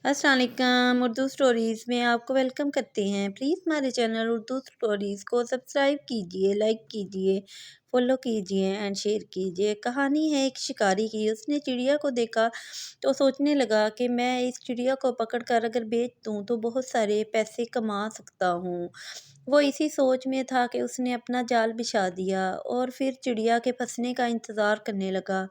अस्सलाम वालेकुम। उर्दू स्टोरीज़ में आपको वेलकम करते हैं। प्लीज़ हमारे चैनल उर्दू स्टोरीज़ को सब्सक्राइब कीजिए, लाइक कीजिए, फॉलो कीजिए एंड शेयर कीजिए। कहानी है एक शिकारी की। उसने चिड़िया को देखा तो सोचने लगा कि मैं इस चिड़िया को पकड़कर अगर बेच दूँ तो बहुत सारे पैसे कमा सकता हूँ। वो इसी सोच में था कि उसने अपना जाल बिछा दिया और फिर चिड़िया के फंसने का इंतज़ार करने लगा।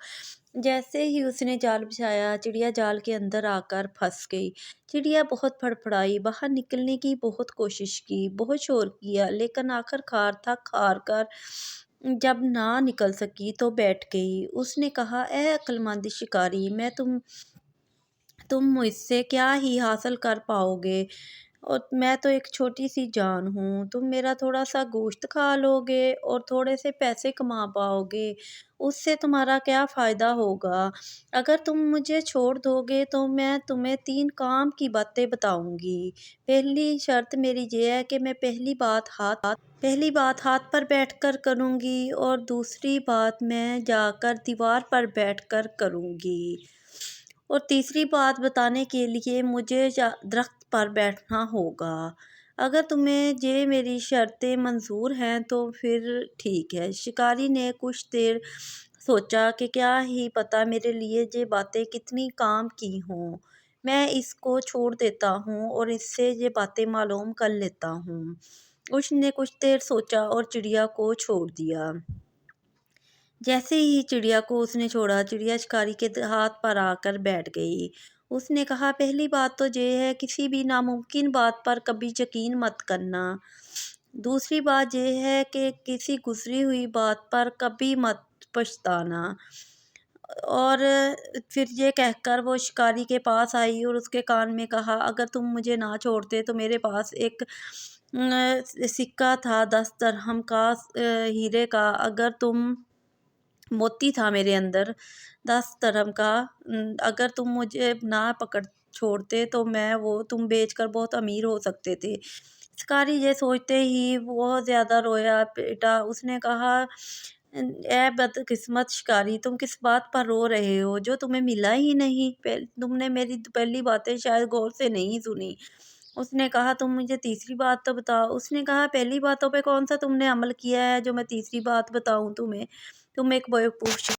जैसे ही उसने जाल बिछाया, चिड़िया जाल के अंदर आकर फंस गई। चिड़िया बहुत फड़फड़ाई, बाहर निकलने की बहुत कोशिश की, बहुत शोर किया, लेकिन आखिरकार थक हार कर जब ना निकल सकी तो बैठ गई। उसने कहा, "ऐ अक्लमंद शिकारी, तुम मुझसे क्या ही हासिल कर पाओगे? और मैं तो एक छोटी सी जान हूँ। तुम मेरा थोड़ा सा गोश्त खा लोगे और थोड़े से पैसे कमा पाओगे। उससे तुम्हारा क्या फ़ायदा होगा? अगर तुम मुझे छोड़ दोगे तो मैं तुम्हें 3 काम की बातें बताऊँगी। पहली शर्त मेरी ये है कि मैं पहली बात हाथ पर बैठकर करूँगी और दूसरी बात मैं जाकर दीवार पर बैठकर करूँगी। और तीसरी बात बताने के लिए मुझे दरख्त पर बैठना होगा। अगर तुम्हें ये मेरी शर्तें मंज़ूर हैं तो फिर ठीक है।" शिकारी ने कुछ देर सोचा कि क्या ही पता मेरे लिए ये बातें कितनी काम की हों। मैं इसको छोड़ देता हूँ और इससे ये बातें मालूम कर लेता हूँ। उसने कुछ देर सोचा और चिड़िया को छोड़ दिया। जैसे ही चिड़िया को उसने छोड़ा, चिड़िया शिकारी के हाथ पर आकर बैठ गई। उसने कहा, "पहली बात तो ये है, किसी भी नामुमकिन बात पर कभी यकीन मत करना। दूसरी बात ये है कि किसी गुज़री हुई बात पर कभी मत पछताना।" और फिर ये कहकर वो शिकारी के पास आई और उसके कान में कहा, "अगर तुम मुझे ना छोड़ते तो मेरे पास एक सिक्का था 10 दिरहम का, हीरे का। अगर तुम मोती था मेरे अंदर 10 दिरहम का। अगर तुम मुझे ना पकड़ छोड़ते तो मैं वो तुम बेचकर बहुत अमीर हो सकते थे।" शिकारी ये सोचते ही बहुत ज़्यादा रोया पीटा। उसने कहा, "ऐ बदकिस्मत शिकारी, तुम किस बात पर रो रहे हो जो तुम्हें मिला ही नहीं? तुमने मेरी पहली बातें शायद गौर से नहीं सुनी।" उसने कहा, "तुम मुझे तीसरी बात तो बताओ।" उसने कहा, "पहली बातों पे कौन सा तुमने अमल किया है जो मैं तीसरी बात बताऊँ तुम्हें? तुम एक बेवकूफ़